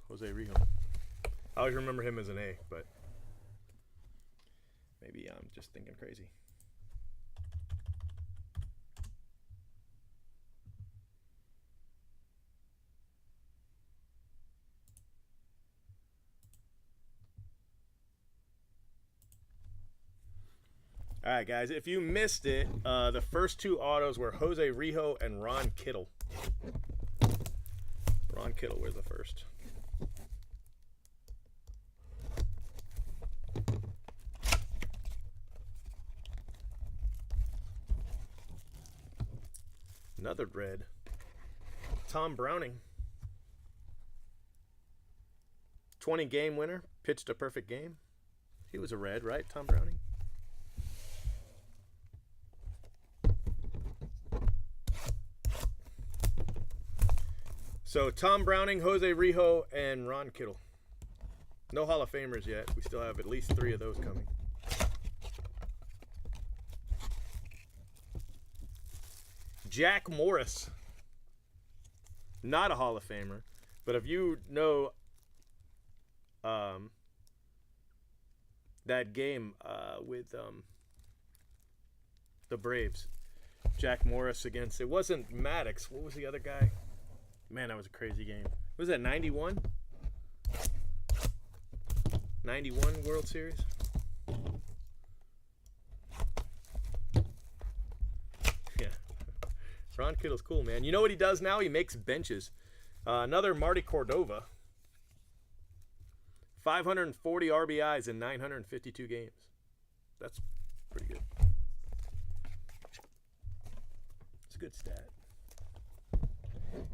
Jose Rijo. I always remember him as an A, but maybe I'm just thinking crazy. All right, guys. If you missed it, the first two autos were Jose Rijo and Ron Kittle. Ron Kittle was the first. Another red. Tom Browning. 20 game winner. Pitched a perfect game. He was a red, right? Tom Browning. So Tom Browning, Jose Rijo, and Ron Kittle. No Hall of Famers yet. We still have at least 3 of those coming. Jack Morris. Not a Hall of Famer. But if you know that game with the Braves, Jack Morris against, it wasn't Maddox. What was the other guy? Man, that was a crazy game. Was that 91? 91 World Series? Yeah. Ron Kittle's cool, man. You know what he does now? He makes benches. Another Marty Cordova. 540 RBIs in 952 games. That's pretty good. It's a good stat.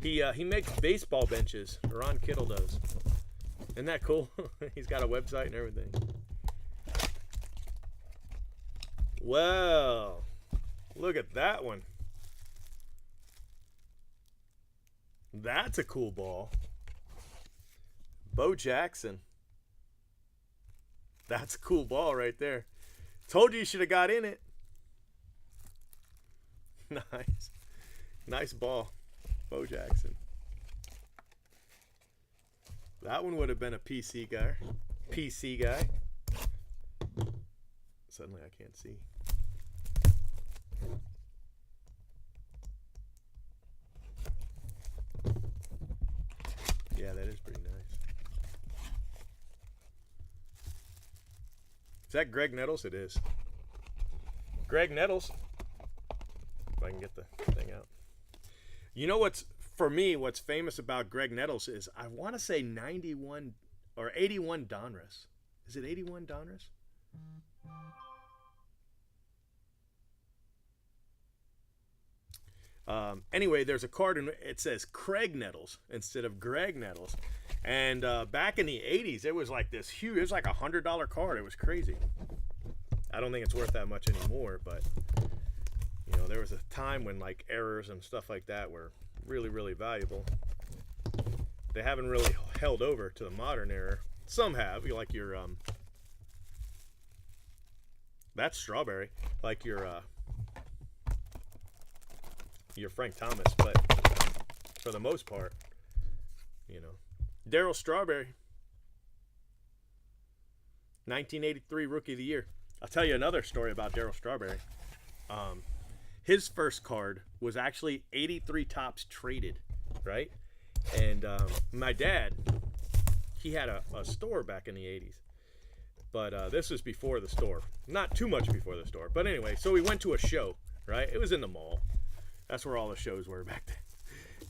He makes baseball benches. Ron Kittle does. Isn't that cool? He's got a website and everything. Well, look at that one. That's a cool ball. Bo Jackson. That's a cool ball right there. Told you should have got in it. Nice. Nice ball. Bo Jackson. That one would have been a PC guy. PC guy. Suddenly I can't see. Yeah, that is pretty nice. Is that Greg Nettles? It is. Greg Nettles. If I can get the thing out. You know what's famous about Greg Nettles is, I want to say 91 or 81 Donruss. Is it 81 Donruss? Anyway, there's a card and it says Craig Nettles instead of Greg Nettles. And back in the 80s, it was like this huge, it was like $100 card. It was crazy. I don't think it's worth that much anymore, but you know, there was a time when like errors and stuff like that were really, really valuable. They haven't really held over to the modern era. Some have, like your that's Strawberry, like your Frank Thomas, but for the most part, you know, Darryl Strawberry, 1983 Rookie of the Year. I'll tell you another story about Darryl Strawberry. His first card was actually 83 Topps traded, right? And my dad, he had a store back in the 80s. But this was before the store. Not too much before the store. But anyway, so we went to a show, right? It was in the mall. That's where all the shows were back then.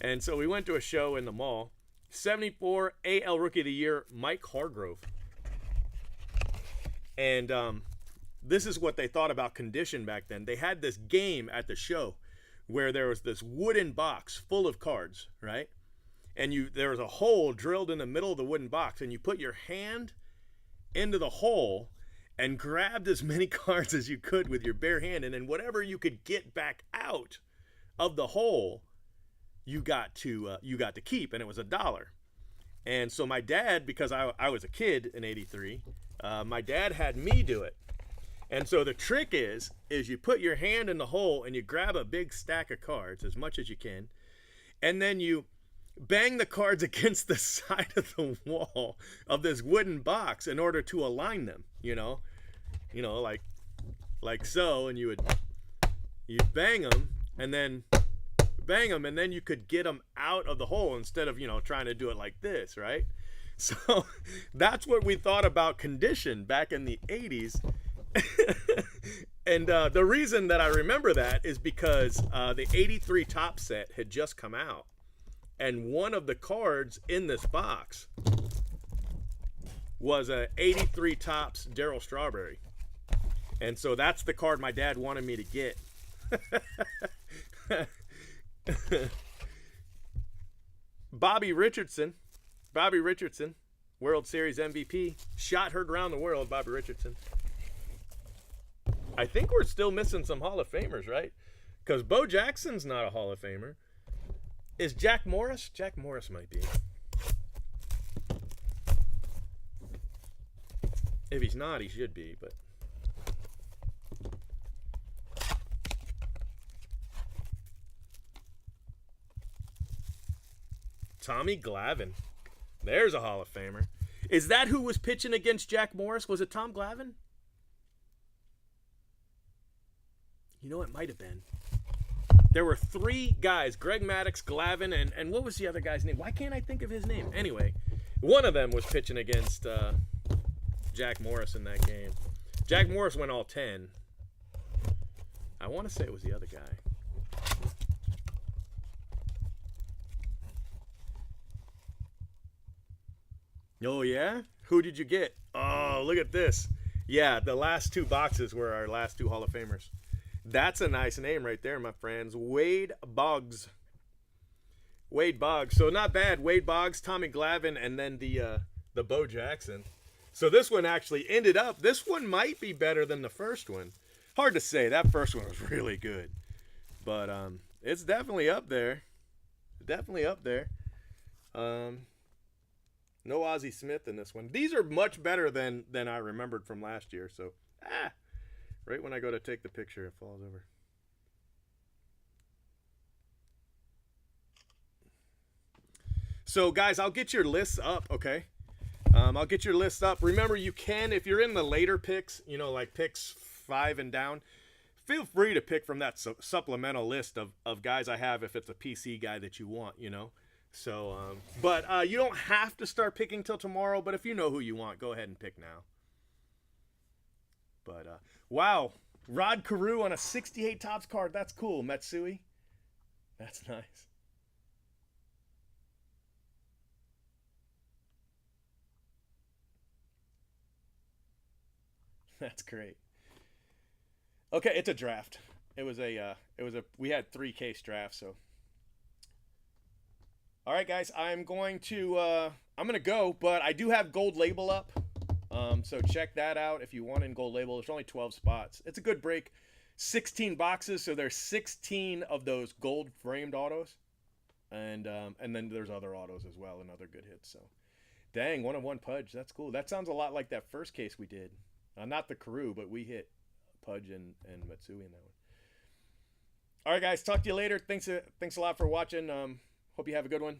And so we went to a show in the mall. 74 AL Rookie of the Year, Mike Hargrove. And this is what they thought about condition back then. They had this game at the show where there was this wooden box full of cards, right? And there was a hole drilled in the middle of the wooden box, and you put your hand into the hole and grabbed as many cards as you could with your bare hand, and then whatever you could get back out of the hole, you got to keep, and it was $1. And so my dad, because I was a kid in '83, my dad had me do it. And so the trick is you put your hand in the hole and you grab a big stack of cards, as much as you can, and then you bang the cards against the side of the wall of this wooden box in order to align them, like so, and you'd bang them, and then you could get them out of the hole instead of trying to do it like this, right? So that's what we thought about condition back in the 80s. And the reason that I remember that is because the 83 Top set had just come out, and one of the cards in this box was a 83 Topps Darryl Strawberry. And so that's the card my dad wanted me to get. Bobby Richardson, World Series MVP, shot heard around the world. Bobby Richardson. I think we're still missing some Hall of Famers, right? Because Bo Jackson's not a Hall of Famer. Is Jack Morris? Jack Morris might be. If he's not, he should be, but. Tommy Glavine. There's a Hall of Famer. Is that who was pitching against Jack Morris? Was it Tom Glavine? It might have been. There were three guys, Greg Maddux, Glavine, and what was the other guy's name? Why can't I think of his name? Anyway, one of them was pitching against Jack Morris in that game. Jack Morris went all 10. I want to say it was the other guy. Oh, yeah? Who did you get? Oh, look at this. Yeah, the last two boxes were our last two Hall of Famers. That's a nice name right there, my friends. Wade Boggs. Wade Boggs. So not bad. Wade Boggs, Tommy Glavine, and then the Bo Jackson. So this one actually ended up, this one might be better than the first one. Hard to say. That first one was really good. But it's definitely up there. Definitely up there. No Ozzie Smith in this one. These are much better than I remembered from last year. So, right when I go to take the picture, it falls over. So, guys, I'll get your lists up, okay? I'll get your lists up. Remember, you can, if you're in the later picks, like picks 5 and down, feel free to pick from that supplemental list of guys I have if it's a PC guy that you want, So, but you don't have to start picking till tomorrow, but if you know who you want, go ahead and pick now. But, wow. Rod Carew on a 68 Topps card. That's cool, Matsui. That's nice. That's great. Okay, it's a draft. We had 3 case drafts, so. All right, guys, I'm going to go, but I do have Gold Label up. So check that out if you want in Gold Label. There's only 12 spots. It's a good break. 16 boxes, so there's 16 of those gold framed autos. And then there's other autos as well and other good hits. So, dang, 1-of-1 Pudge. That's cool. That sounds a lot like that first case we did. Not the Carew, but we hit Pudge and Matsui in that one. All right, guys, talk to you later. Thanks a lot for watching. Hope you have a good one.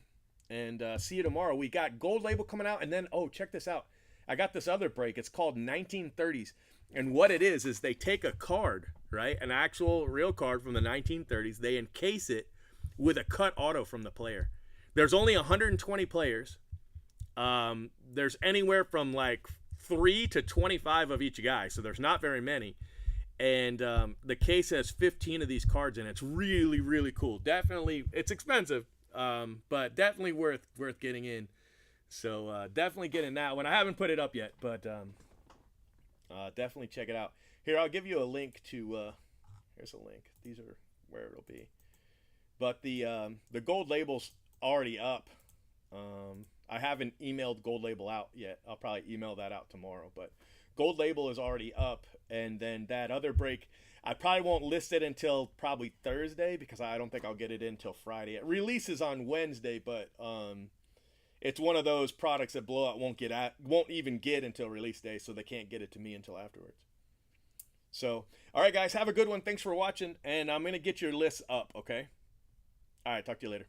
And see you tomorrow. We got Gold Label coming out. And then, check this out. I got this other break. It's called 1930s. And what it is they take a card, right? An actual real card from the 1930s. They encase it with a cut auto from the player. There's only 120 players. There's anywhere from like 3 to 25 of each guy. So there's not very many. And the case has 15 of these cards in it. It's really, really cool. Definitely, it's expensive. But definitely worth getting in. So definitely get in that one. I haven't put it up yet, but definitely check it out. Here, I'll give you a link to. Here's a link. These are where it'll be. But the Gold Label's already up. I haven't emailed Gold Label out yet. I'll probably email that out tomorrow. But Gold Label is already up, and then that other break, I probably won't list it until probably Thursday because I don't think I'll get it in until Friday. It releases on Wednesday, but it's one of those products that Blowout won't even get until release day, so they can't get it to me until afterwards. So, all right, guys, have a good one. Thanks for watching, and I'm going to get your lists up, okay? All right, talk to you later.